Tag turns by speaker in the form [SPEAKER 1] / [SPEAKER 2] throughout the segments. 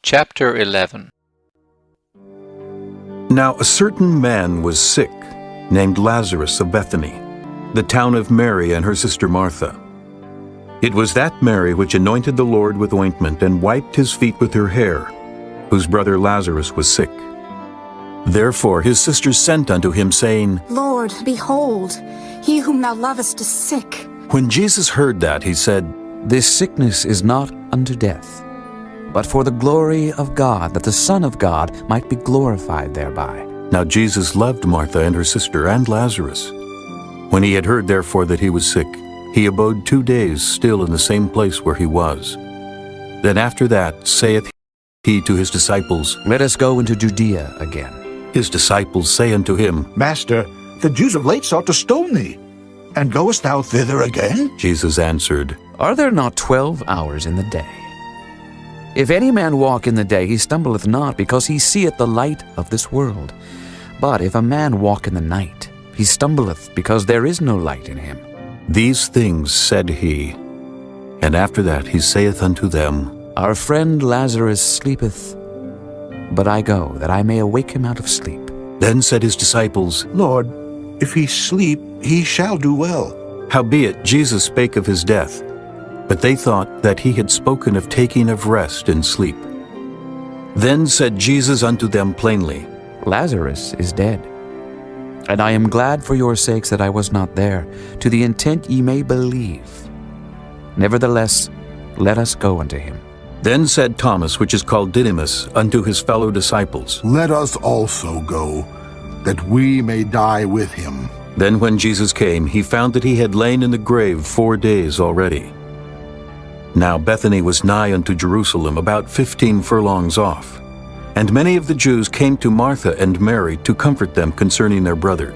[SPEAKER 1] Chapter 11.
[SPEAKER 2] Now a certain man was sick, named Lazarus of Bethany, the town of Mary and her sister Martha. It was that Mary which anointed the Lord with ointment and wiped his feet with her hair, whose brother Lazarus was sick. Therefore his sisters sent unto him, saying,
[SPEAKER 3] Lord, behold, he whom thou lovest is sick.
[SPEAKER 2] When Jesus heard that, he said,
[SPEAKER 4] This sickness is not unto death, but for the glory of God, that the Son of God might be glorified thereby.
[SPEAKER 2] Now Jesus loved Martha and her sister and Lazarus. When he had heard therefore that he was sick, he abode 2 days still in the same place where he was. Then after that saith he to his disciples,
[SPEAKER 4] Let us go into Judea again.
[SPEAKER 2] His disciples say unto him,
[SPEAKER 5] Master, the Jews of late sought to stone thee, and goest thou thither again?
[SPEAKER 2] Jesus answered,
[SPEAKER 4] Are there not 12 hours in the day? If any man walk in the day, he stumbleth not, because he seeth the light of this world. But if a man walk in the night, he stumbleth, because there is no light in him.
[SPEAKER 2] These things said he. And after that he saith unto them,
[SPEAKER 4] Our friend Lazarus sleepeth, but I go, that I may awake him out of sleep.
[SPEAKER 2] Then said his disciples,
[SPEAKER 5] Lord, if he sleep, he shall do well.
[SPEAKER 2] Howbeit Jesus spake of his death, but they thought that he had spoken of taking of rest and sleep. Then said Jesus unto them plainly,
[SPEAKER 4] Lazarus is dead, and I am glad for your sakes that I was not there, to the intent ye may believe. Nevertheless, let us go unto him.
[SPEAKER 2] Then said Thomas, which is called Didymus, unto his fellow disciples,
[SPEAKER 6] Let us also go, that we may die with him.
[SPEAKER 2] Then when Jesus came, he found that he had lain in the grave 4 days already. Now Bethany was nigh unto Jerusalem, about 15 furlongs off. And many of the Jews came to Martha and Mary to comfort them concerning their brother.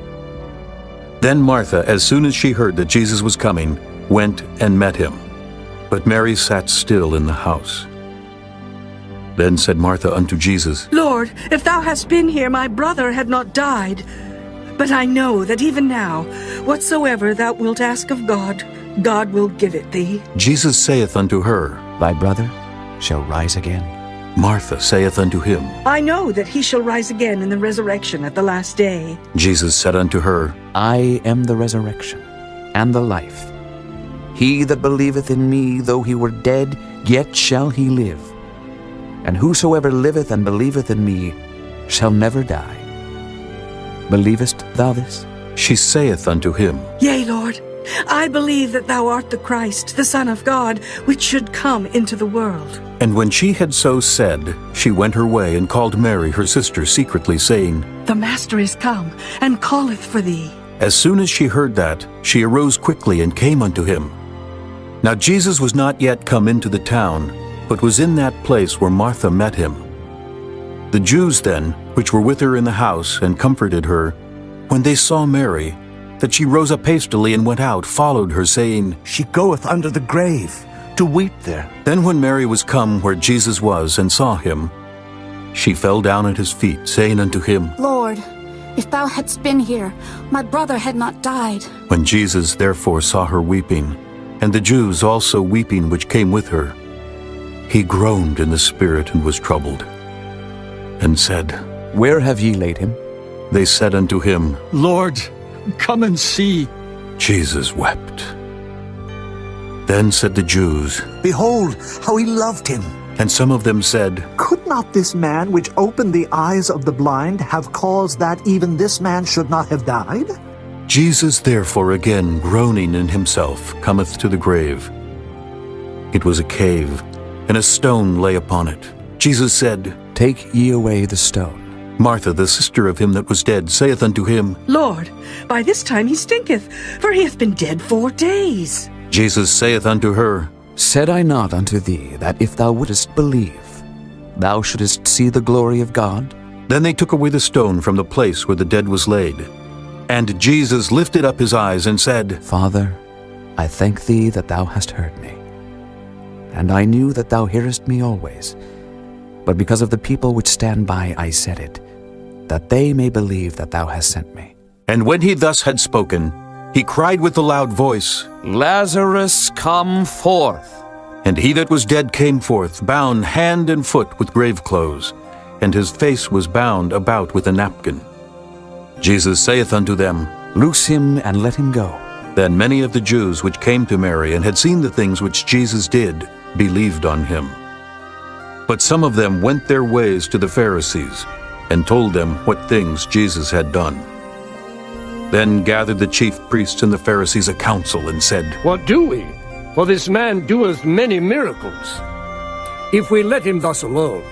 [SPEAKER 2] Then Martha, as soon as she heard that Jesus was coming, went and met him. But Mary sat still in the house. Then said Martha unto Jesus,
[SPEAKER 7] Lord, if thou hadst been here, my brother had not died. But I know that even now, whatsoever thou wilt ask of God, God will give it thee.
[SPEAKER 2] Jesus saith unto her,
[SPEAKER 4] Thy brother shall rise again.
[SPEAKER 2] Martha saith unto him,
[SPEAKER 7] I know that he shall rise again in the resurrection at the last day.
[SPEAKER 2] Jesus said unto her,
[SPEAKER 4] I am the resurrection and the life. He that believeth in me, though he were dead, yet shall he live. And whosoever liveth and believeth in me shall never die. Believest thou this?
[SPEAKER 2] She saith unto him,
[SPEAKER 7] Yea, Lord, I believe that thou art the Christ, the Son of God, which should come into the world.
[SPEAKER 2] And when she had so said, she went her way and called Mary her sister secretly, saying,
[SPEAKER 7] The Master is come, and calleth for thee.
[SPEAKER 2] As soon as she heard that, she arose quickly and came unto him. Now Jesus was not yet come into the town, but was in that place where Martha met him. The Jews then, which were with her in the house, and comforted her, when they saw Mary, that she rose up hastily and went out, followed her, saying,
[SPEAKER 5] She goeth under the grave, to weep there.
[SPEAKER 2] Then when Mary was come where Jesus was, and saw him, she fell down at his feet, saying unto him,
[SPEAKER 3] Lord, if thou hadst been here, my brother had not died.
[SPEAKER 2] When Jesus therefore saw her weeping, and the Jews also weeping which came with her, he groaned in the spirit and was troubled, and said,
[SPEAKER 4] Where have ye laid him?
[SPEAKER 2] They said unto him,
[SPEAKER 8] Lord, come and see.
[SPEAKER 2] Jesus wept. Then said the Jews,
[SPEAKER 5] Behold, how he loved him.
[SPEAKER 2] and some of them said,
[SPEAKER 9] Could not this man which opened the eyes of the blind have caused that even this man should not have died?
[SPEAKER 2] Jesus therefore again groaning in himself cometh to the grave. It was a cave, and a stone lay upon it. Jesus said,
[SPEAKER 4] Take ye away the stone.
[SPEAKER 2] Martha, the sister of him that was dead, saith unto him,
[SPEAKER 7] Lord, by this time he stinketh, for he hath been dead 4 days.
[SPEAKER 2] Jesus saith unto her,
[SPEAKER 4] Said I not unto thee, that if thou wouldest believe, thou shouldest see the glory of God?
[SPEAKER 2] Then they took away the stone from the place where the dead was laid. And Jesus lifted up his eyes and said,
[SPEAKER 4] Father, I thank thee that thou hast heard me. And I knew that thou hearest me always. But because of the people which stand by I said it, that they may believe that thou hast sent me.
[SPEAKER 2] And when he thus had spoken, he cried with a loud voice,
[SPEAKER 4] Lazarus, come forth.
[SPEAKER 2] And he that was dead came forth, bound hand and foot with grave clothes, and his face was bound about with a napkin. Jesus saith unto them,
[SPEAKER 4] Loose him and let him go.
[SPEAKER 2] Then many of the Jews which came to Mary and had seen the things which Jesus did believed on him. But some of them went their ways to the Pharisees, and told them what things Jesus had done. Then gathered the chief priests and the Pharisees a council, and said,
[SPEAKER 1] What do we? For this man doeth many miracles. If we let him thus alone,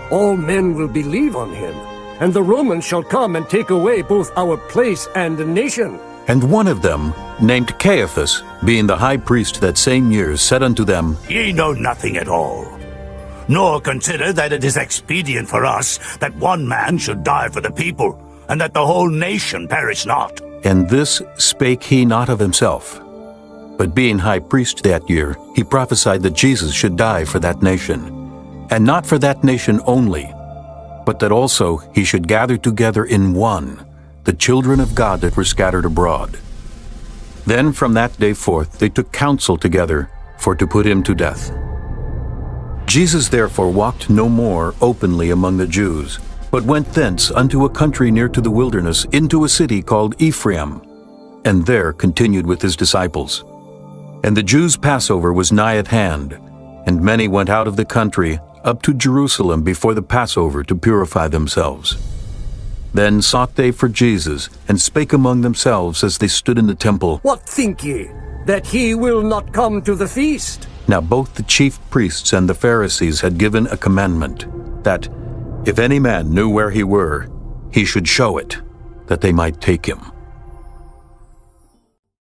[SPEAKER 1] all men will believe on him, and the Romans shall come and take away both our place and the nation.
[SPEAKER 2] And one of them, named Caiaphas, being the high priest that same year, said unto them,
[SPEAKER 10] Ye know nothing at all, nor consider that it is expedient for us that one man should die for the people, and that the whole nation perish not.
[SPEAKER 2] And this spake he not of himself. But being high priest that year, he prophesied that Jesus should die for that nation, and not for that nation only, but that also he should gather together in one the children of God that were scattered abroad. Then from that day forth they took counsel together for to put him to death. Jesus therefore walked no more openly among the Jews, but went thence unto a country near to the wilderness, into a city called Ephraim, and there continued with his disciples. And the Jews' Passover was nigh at hand, and many went out of the country up to Jerusalem before the Passover to purify themselves. Then sought they for Jesus, and spake among themselves as they stood in the temple,
[SPEAKER 1] What think ye, that he will not come to the feast?
[SPEAKER 2] Now both the chief priests and the Pharisees had given a commandment, that, if any man knew where he were, he should show it, that they might take him.